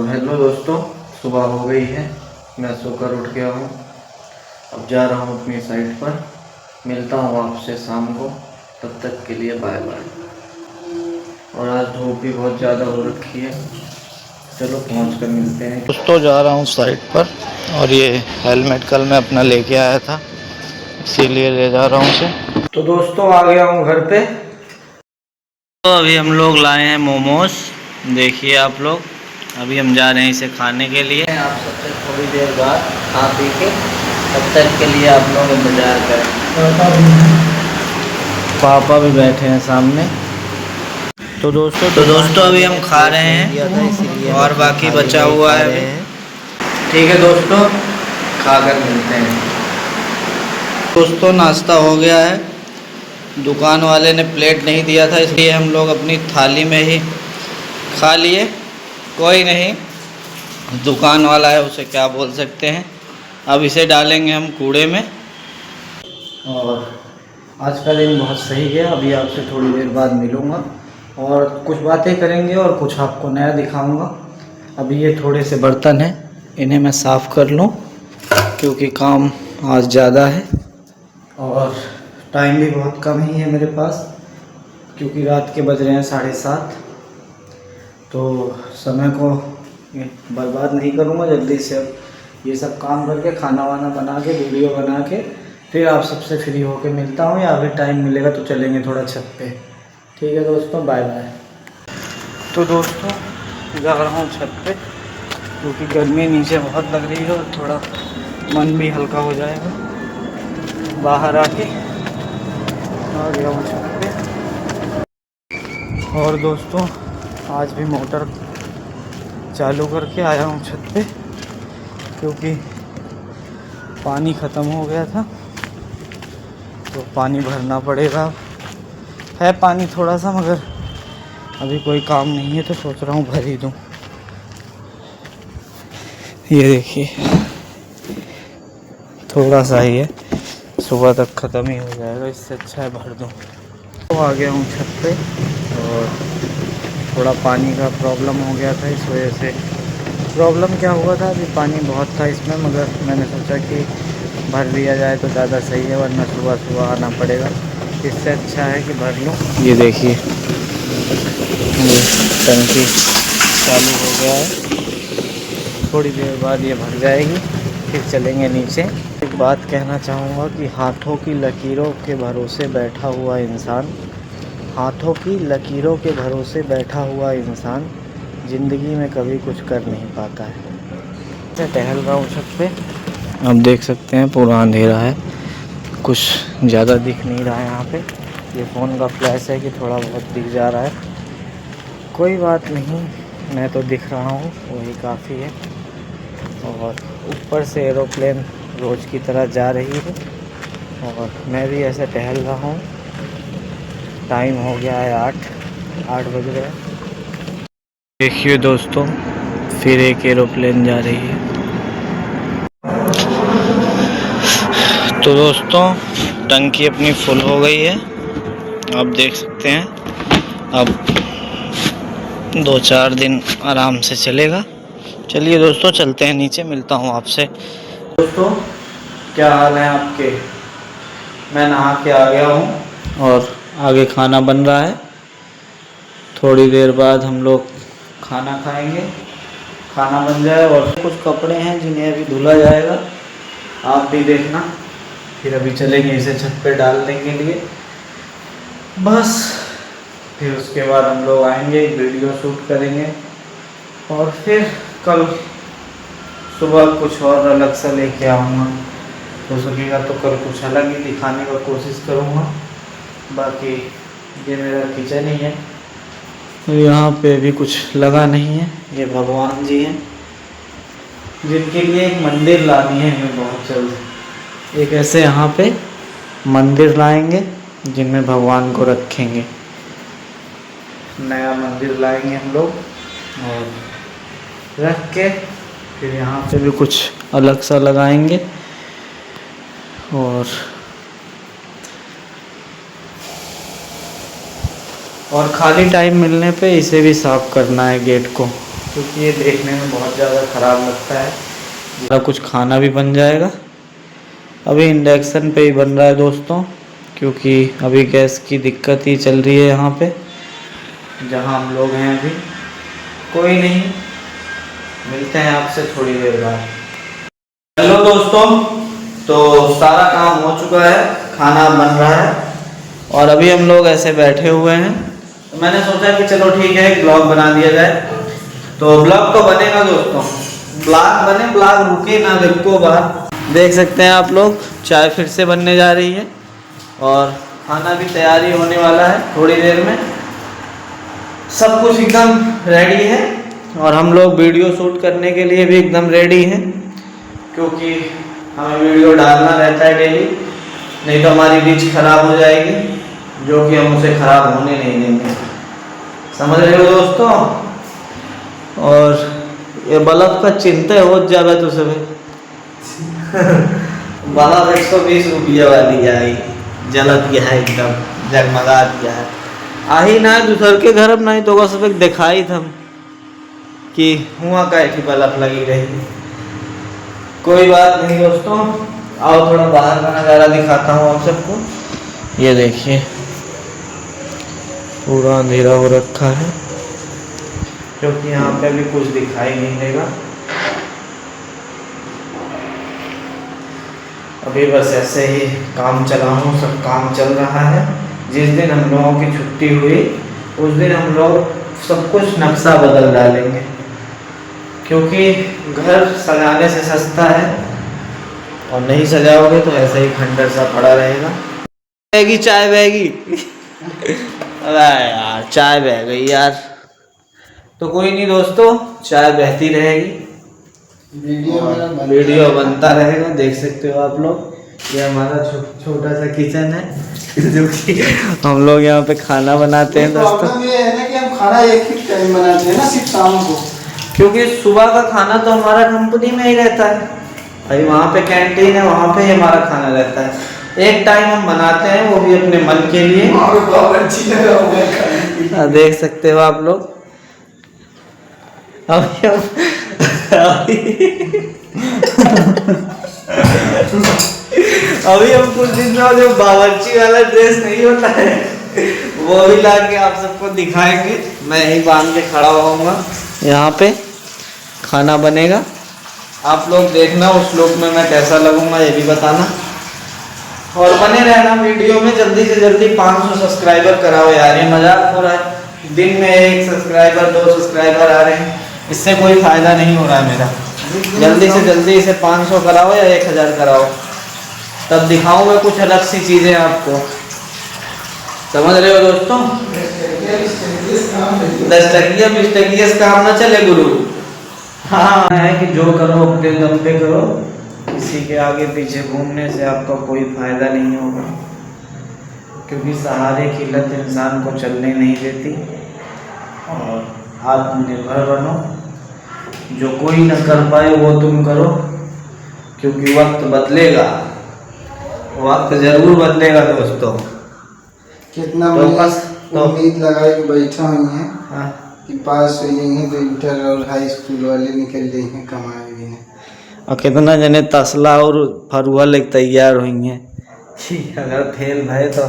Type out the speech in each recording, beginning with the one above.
Hello दोस्तों, सुबह हो गई है। मैं सोकर उठ गया हूँ। अब जा रहा हूँ अपनी साइट पर। मिलता हूँ आपसे शाम को। तब तक के लिए बाय बाय। और आज धूप भी बहुत ज़्यादा हो रखी है। चलो पहुँच कर मिलते हैं। दोस्तों जा रहा हूँ साइट पर और ये हेलमेट कल मैं अपना लेके आया था, इसीलिए ले जा रहा हूँ उसे। तो दोस्तों आ गया हूँ घर पे। तो अभी हम लोग लाए हैं मोमोज, देखिए आप लोग। अभी हम जा रहे हैं इसे खाने के लिए। आप सबसे थोड़ी देर बाद खा पी के, तब तक के लिए आप लोग इंतज़ार करें। पापा भी बैठे हैं सामने। तो दोस्तों अभी हम खा रहे हैं और बाकी बचा हुआ है अभी। ठीक है दोस्तों, खाकर मिलते हैं। दोस्तों नाश्ता हो गया है। दुकान वाले ने प्लेट नहीं दिया था, इसलिए हम लोग अपनी थाली में ही खा लिए। कोई नहीं, दुकान वाला है, उसे क्या बोल सकते हैं। अब इसे डालेंगे हम कूड़े में। और आज का दिन बहुत सही गया। अभी आपसे थोड़ी देर बाद मिलूँगा और कुछ बातें करेंगे और कुछ आपको नया दिखाऊंगा। अभी ये थोड़े से बर्तन हैं, इन्हें मैं साफ़ कर लूँ क्योंकि काम आज ज़्यादा है और टाइम भी बहुत कम ही है मेरे पास, क्योंकि रात के बज रहे हैं 7:30। तो समय को बर्बाद नहीं करूँगा। जल्दी से अब ये सब काम करके खाना वाना बना के वीडियो बना के फिर आप सबसे फ्री होके मिलता हूँ, या अभी टाइम मिलेगा तो चलेंगे थोड़ा छत पे। ठीक है दोस्तों, बाय बाय। तो दोस्तों जा रहा हूँ छत पे क्योंकि गर्मी नीचे बहुत लग रही है और थोड़ा मन भी हल्का हो जाएगा। बाहर आके आ गया हूँ छत पे। और दोस्तों आज भी मोटर चालू करके आया हूँ छत पे क्योंकि पानी ख़त्म हो गया था, तो पानी भरना पड़ेगा। है पानी थोड़ा सा, मगर अभी कोई काम नहीं है तो सोच रहा हूँ भर ही दूँ। ये देखिए थोड़ा सा ही है, सुबह तक ख़त्म ही हो जाएगा, इससे अच्छा है भर दूँ। तो आ गया हूँ छत पे और थोड़ा पानी का प्रॉब्लम हो गया था, इस वजह से। प्रॉब्लम क्या हुआ था, अभी पानी बहुत था इसमें, मगर मैंने सोचा कि भर लिया जाए तो ज़्यादा सही है, वरना सुबह सुबह आना पड़ेगा। इससे अच्छा है कि भर लूँ। ये देखिए ये टंकी चालू हो गया है, थोड़ी देर बाद ये भर जाएगी, फिर चलेंगे नीचे। एक बात कहना चाहूँगा कि हाथों की लकीरों के भरोसे बैठा हुआ इंसान, हाथों की लकीरों के भरोसे बैठा हुआ इंसान ज़िंदगी में कभी कुछ कर नहीं पाता है। मैं टहल रहा हूँ छत पे, आप देख सकते हैं पूरा अंधेरा है, कुछ ज़्यादा दिख नहीं रहा है यहाँ पे। ये फ़ोन का फ्लैश है कि थोड़ा बहुत दिख जा रहा है, कोई बात नहीं, मैं तो दिख रहा हूँ, वही काफ़ी है। और ऊपर से एरोप्लेन रोज़ की तरह जा रही है और मैं भी ऐसे टहल रहा हूँ। टाइम हो गया है 8 बज रहे हैं। देखिए दोस्तों फिर एक एरोप्लेन जा रही है। तो दोस्तों टंकी अपनी फुल हो गई है, आप देख सकते हैं। अब 2-4 दिन आराम से चलेगा। चलिए दोस्तों चलते हैं नीचे, मिलता हूँ आपसे। दोस्तों क्या हाल है आपके। मैं नहा के आ गया हूँ और आगे खाना बन रहा है। थोड़ी देर बाद हम लोग खाना खाएंगे, खाना बन जाए और कुछ कपड़े हैं जिन्हें अभी धुला जाएगा, आप भी देखना। फिर अभी चलेंगे इसे छत पे डालने के लिए, बस। फिर उसके बाद हम लोग आएंगे, वीडियो शूट करेंगे और फिर कल सुबह कुछ और अलग सा लेके आऊँगा। हो सकेगा तो कल कुछ अलग ही दिखाने का कोशिश करूँगा। बाकी ये मेरा किचन ही है, यहाँ पे भी कुछ लगा नहीं है। ये भगवान जी हैं जिनके लिए एक मंदिर लानी है हमें बहुत जल्द। एक ऐसे यहाँ पे मंदिर लाएंगे जिनमें भगवान को रखेंगे। नया मंदिर लाएंगे हम लोग और रख के फिर यहाँ पे भी कुछ अलग सा लगाएंगे। और खाली टाइम मिलने पे इसे भी साफ़ करना है, गेट को। क्योंकि ये देखने में बहुत ज़्यादा ख़राब लगता है। ज़रा कुछ खाना भी बन जाएगा। अभी इंडक्शन पे ही बन रहा है दोस्तों, क्योंकि अभी गैस की दिक्कत ही चल रही है यहाँ पे जहाँ हम लोग हैं अभी। कोई नहीं, मिलते हैं आपसे थोड़ी देर बाद। हेलो दोस्तों, तो सारा काम हो चुका है, खाना बन रहा है और अभी हम लोग ऐसे बैठे हुए हैं। तो मैंने सोचा कि चलो ठीक है, एक ब्लॉग बना दिया जाए। तो ब्लॉग तो बनेगा दोस्तों, ब्लॉग बने, ब्लॉग रुके ना देखो बाहर। देख सकते हैं आप लोग, चाय फिर से बनने जा रही है और खाना भी तैयारी होने वाला है थोड़ी देर में। सब कुछ एकदम रेडी है और हम लोग वीडियो शूट करने के लिए भी एकदम रेडी हैं, क्योंकि हमें वीडियो डालना रहता है डेली, नहीं तो हमारी रीच खराब हो जाएगी, जो कि हम उसे खराब होने नहीं देंगे। समझ रहे हो दोस्तों? और ये बल्ब का चिंता हो जावे तो सब बल्ब 120 रुपया वाली है, जलत गया है एकदम, जगमगा दिया है। आही ना दूसर के घर नहीं तो सब दिखाई था कि हुआ कैठी बल्ब लगी रही। कोई बात नहीं दोस्तों, आओ थोड़ा बाहर का नज़ारा दिखाता हूँ आप सबको। ये देखिए पूरा अंधेरा हो रखा है, क्योंकि यहाँ पे भी कुछ दिखाई नहीं देगा। अभी बस ऐसे ही काम चला हूँ, सब काम चल रहा है। जिस दिन हम लोगों की छुट्टी हुई उस दिन हम लोग सब कुछ नक्शा बदल डालेंगे, क्योंकि घर सजाने से सस्ता है और नहीं सजाओगे तो ऐसे ही खंडर सा पड़ा रहेगा। बहेगी चाय बहेगी अरे यार चाय बह गई यार। तो कोई नहीं दोस्तों, चाय बहती रहेगी, वीडियो बनता रहेगा। देख सकते हो आप लोग, ये हमारा छोटा सा किचन है जो कि हम लोग यहाँ पे खाना बनाते हैं दोस्तों। ये है ना कि हम खाना एक ही टाइम बनाते हैं ना, सिर्फ शाम को, क्योंकि सुबह का खाना तो हमारा कंपनी में ही रहता है, अभी वहाँ पे कैंटीन है, वहाँ पे ही हमारा खाना रहता है। एक टाइम हम बनाते हैं, वो भी अपने मन के लिए। देख सकते हो आप लोग, अभी हम कुछ दिन में जो बावर्ची वाला ड्रेस नहीं होता है वो भी ला के आप सबको दिखाएंगे। मैं यही बांध के खड़ा होऊंगा, यहाँ पे खाना बनेगा। आप लोग देखना उस लोक में मैं कैसा लगूंगा ये भी बताना, और बने रहना वीडियो में। जल्दी से जल्दी 500 सब्सक्राइबर कराओ यार, ये मजाक हो रहा है। दिन में 1 सब्सक्राइबर 2 सब्सक्राइबर आ रहे हैं, इससे कोई फायदा नहीं हो रहा है मेरा। जल्दी से जल्दी इसे 500 कराओ या 1000 कराओ, तब दिखाऊंगा कुछ अलग सी चीजें आपको। समझ रहे हो दोस्तों? 10 टकिया 20 टकिया से काम ना चले गुरु। हाँ है कि जो करो अपने दम पे करो, किसी के आगे पीछे घूमने से आपका कोई फायदा नहीं होगा, क्योंकि सहारे की लत इंसान को चलने नहीं देती। और आत्मनिर्भर बनो, जो कोई न कर पाए वो तुम करो, क्योंकि वक्त बदलेगा, वक्त जरूर बदलेगा दोस्तों। कितना तो बस तो उम्मीद लगाए कि बैठा हुई है हाँ, कि पास हुई हैं, तो इंटर और हाई स्कूल वाले निकल गए हैं कमाए भी हैं। और कितना जने तसला और फरुआ लेके तैयार हुई हैं अगर फेल भय तो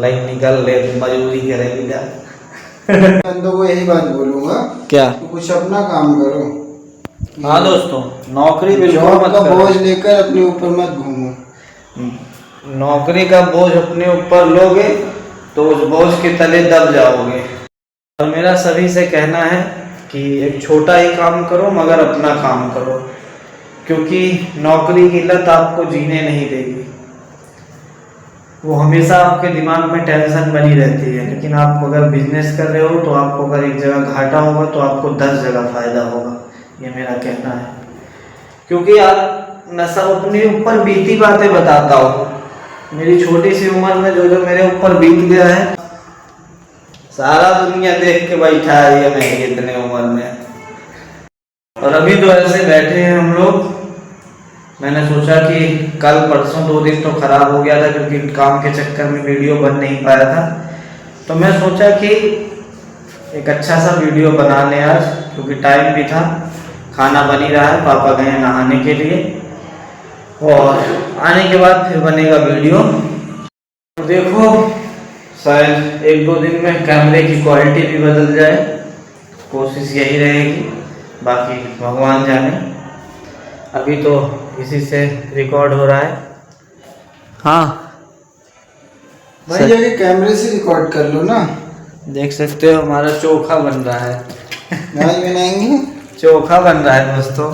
लाइन निकल ले, मजबूरी करेगी जा। बंदों को यही बात बोलूंगा, क्या? तो कुछ अपना काम करो। हाँ दोस्तों, नौकरी बिल्कुल जॉब मत का करो। बोझ लेकर अपने ऊपर मत घूमो। नौकरी का बोझ अपने ऊपर लोगे तो उस बोझ के तले दब जाओगे। और मेरा सभी से कहना है कि एक छोटा ही काम करो मगर अपना काम करो, क्योंकि नौकरी की लत आपको जीने नहीं देगी। वो हमेशा आपके दिमाग में टेंशन बनी रहती है, लेकिन आप अगर बिजनेस कर रहे हो तो आपको अगर एक जगह घाटा होगा तो आपको 10 जगह फायदा होगा, ये मेरा कहना है। क्योंकि आप मैं सब अपने ऊपर बीती बातें बताता हूँ, मेरी छोटी सी उम्र में जो जो मेरे ऊपर बीत गया है सारा दुनिया देख के बैठा है ये मैं इतने उम्र में। और अभी तो ऐसे बैठे हैं हम लोग। मैंने सोचा कि कल परसों 2 दिन तो खराब हो गया था, क्योंकि काम के चक्कर में वीडियो बन नहीं पाया था। तो मैं सोचा कि एक अच्छा सा वीडियो बना लें आज, क्योंकि टाइम भी था, खाना बन ही रहा है। पापा गए नहाने के लिए और आने के बाद फिर बनेगा वीडियो। देखो शायद 1-2 दिन में कैमरे की क्वालिटी भी बदल जाए, कोशिश यही रहेगी, बाकी भगवान जाने। अभी तो इसी से रिकॉर्ड हो रहा है। हाँ भाई जाके कैमरे से रिकॉर्ड कर लो ना। देख सकते हो हमारा चोखा बन रहा है। नहीं बनाएंगे। चोखा बन रहा है दोस्तों,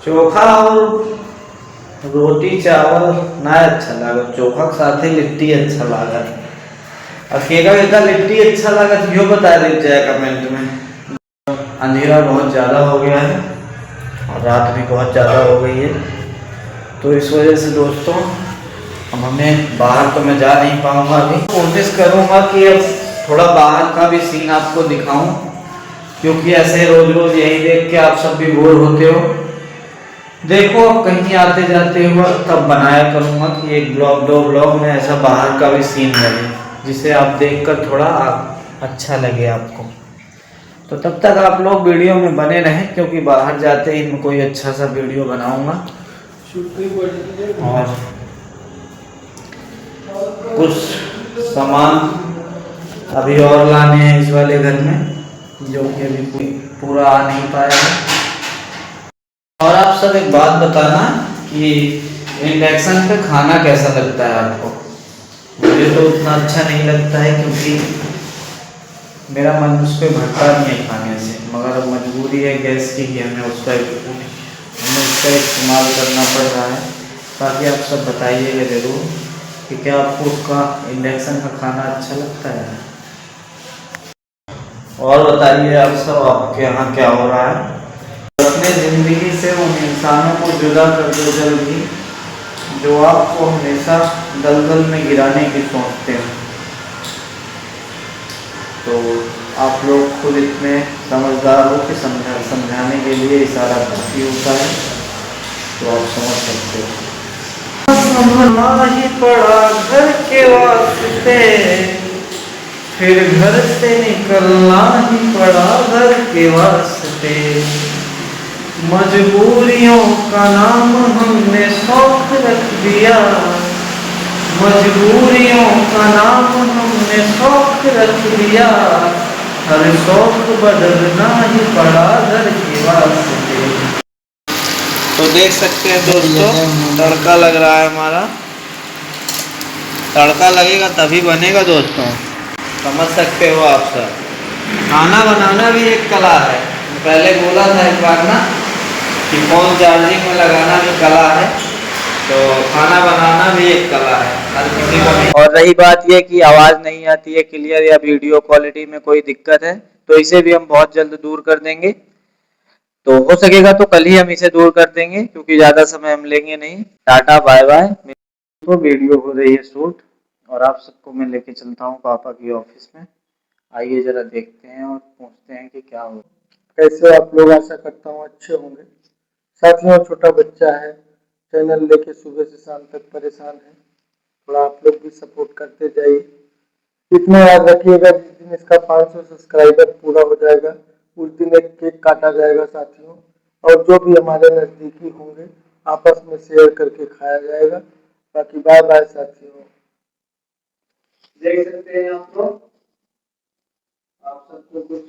चोखा और रोटी चावल ना अच्छा लगा, चोखा के साथ ही लिट्टी अच्छा लगा। और केका लिट्टी अच्छा लगा तो यो बता दीजिए कमेंट में। अंधेरा बहुत ज़्यादा हो गया है और रात भी बहुत ज़्यादा हो गई है, तो इस वजह से दोस्तों अब हमें बाहर तो मैं जा नहीं पाऊँगा। अभी कोशिश करूँगा कि अब थोड़ा बाहर का भी सीन आपको दिखाऊं, क्योंकि ऐसे रोज रोज यही देख के आप सब भी बोर होते हो। देखो अब कहीं आते जाते हुआ तब बनाया करूँगा कि 1-2 ब्लॉग में ऐसा बाहर का भी सीन लगे, जिसे आप देखकर थोड़ा अच्छा लगे आपको। तो तब तक आप लोग वीडियो में बने रहें, क्योंकि बाहर जाते ही मैं कोई अच्छा सा वीडियो बनाऊँगा। और कुछ सामान अभी और लाने हैं इस वाले घर में, जो कि अभी पूरा आ नहीं पाया है। और आप सब एक बात बताना कि इंडक्शन पे खाना कैसा लगता है आपको। मुझे तो उतना अच्छा नहीं लगता है, क्योंकि मेरा मन उस पर भटका नहीं है खाने से, मगर अब मजबूरी है गैस की कि हमें उसका इस्तेमाल करना पड़ रहा है। बाकी आप सब बताइएगा ज़रूर कि क्या आपको उसका इंडक्शन का खाना अच्छा लगता है। और बताइए आप सब, आपके यहाँ क्या हो रहा है। अपने ज़िंदगी से उन इंसानों को जुदा कर दो जल्दी, जो आपको हमेशा दलदल में गिराने की सोचते हैं। तो आप लोग खुद इतने समझदार हो कि समझाने के लिए इशारा काफ़ी होता है, तो आप समझ सकते हो। समझना ही पड़ा घर के वास्ते, फिर घर से निकलना ही पड़ा घर के वास्ते। मजबूरियों का नाम हमने शौक रख दिया, मजबूरियों का नाम हमने शौक रख दिया। हर शौक बदलना ही पड़ा घर के वास्ते। तो देख सकते हैं दोस्तों, तड़का लग रहा है हमारा। तड़का लगेगा तभी बनेगा दोस्तों, समझ सकते हो आप सब। खाना बनाना भी एक कला है। पहले बोला था एक बार ना कि फ़ोन चार्जिंग में लगाना भी कला है, तो खाना बनाना भी एक कला है, हर किसी को नहीं। और रही बात ये कि आवाज़ नहीं आती है क्लियर या वीडियो क्वालिटी में कोई दिक्कत है, तो इसे भी हम बहुत जल्द दूर कर देंगे। तो हो सकेगा तो कल ही हम इसे दूर कर देंगे, क्योंकि ज़्यादा समय हम लेंगे नहीं। Tata bye bye. तो वीडियो हो रही है शूट और आप सबको मैं लेके चलता हूँ पापा की ऑफिस में। आइए जरा देखते हैं और पूछते हैं कि क्या हो। कैसे आप लोग, आशा करता हूँ अच्छे होंगे। साथियों, छोटा बच्चा है, चैनल लेके सुबह से शाम तक परेशान है। थोड़ा आप लोग भी सपोर्ट करते जाइए। इतना याद रखिएगा, जिस दिन इसका 500 सब्सक्राइबर पूरा हो जाएगा उस दिन एक केक काटा जाएगा साथियों, और जो भी हमारे नज़दीकी होंगे आपस में शेयर करके खाया जाएगा। बाकी बाय बाय साथियों। देख सकते हैं आप लोग, आप सबको कुछ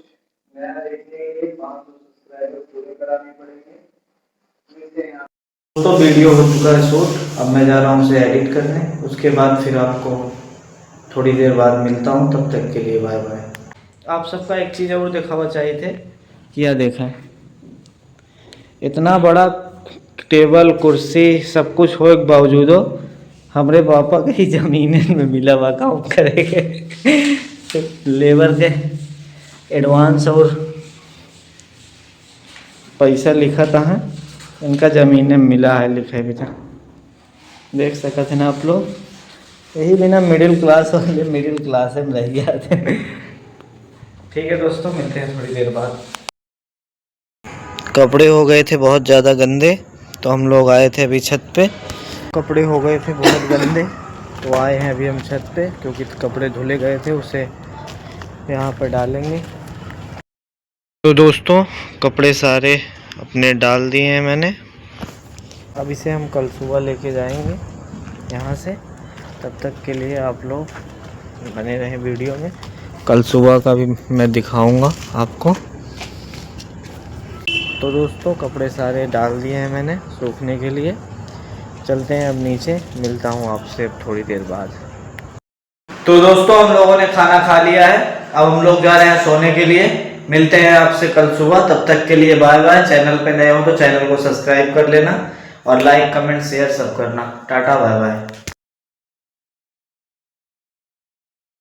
नया देखने के लिए 500 सब्सक्राइबर पूरे कराने पड़ेंगे। तो वीडियो हो चुका है शूट, अब मैं जा रहा हूँ उसे एडिट करने। उसके बाद फिर आपको थोड़ी देर बाद मिलता हूँ, तब तक के लिए बाय बाय। आप सबका एक चीज़ और दिखावा चाहिए थे, क्या देखा है। इतना बड़ा टेबल कुर्सी सब कुछ हो के बावजूद हमारे पापा की ज़मीन में मिला हुआ काम करेंगे। लेबर के एडवांस और पैसा लिखा था, इनका ज़मीन मिला है लिखे भी था। देख सकते थे ना आप लोग, यही बिना मिडिल क्लास वाले मिडिल क्लास में रह गया थे। ठीक है दोस्तों, मिलते हैं थोड़ी देर बाद। कपड़े हो गए थे बहुत ज़्यादा गंदे, तो हम लोग आए थे अभी छत पे। कपड़े हो गए थे बहुत गंदे, तो आए हैं अभी हम छत पे, क्योंकि कपड़े धुले गए थे, उसे यहाँ पर डालेंगे। तो दोस्तों कपड़े सारे अपने डाल दिए हैं मैंने। अब इसे हम कल सुबह लेके जाएंगे यहाँ से। तब तक के लिए आप लोग बने रहें वीडियो में। कल सुबह का भी मैं दिखाऊंगा आपको। तो दोस्तों कपड़े सारे डाल दिए हैं मैंने सूखने के लिए। चलते हैं अब नीचे, मिलता हूँ आपसे थोड़ी देर बाद। तो दोस्तों हम लोगों ने खाना खा लिया है, अब हम लोग जा रहे हैं सोने के लिए। मिलते हैं आपसे कल सुबह, तब तक के लिए बाय बाय। चैनल पे नए हो तो चैनल को सब्सक्राइब कर लेना और लाइक कमेंट शेयर सब करना। Tata bye bye.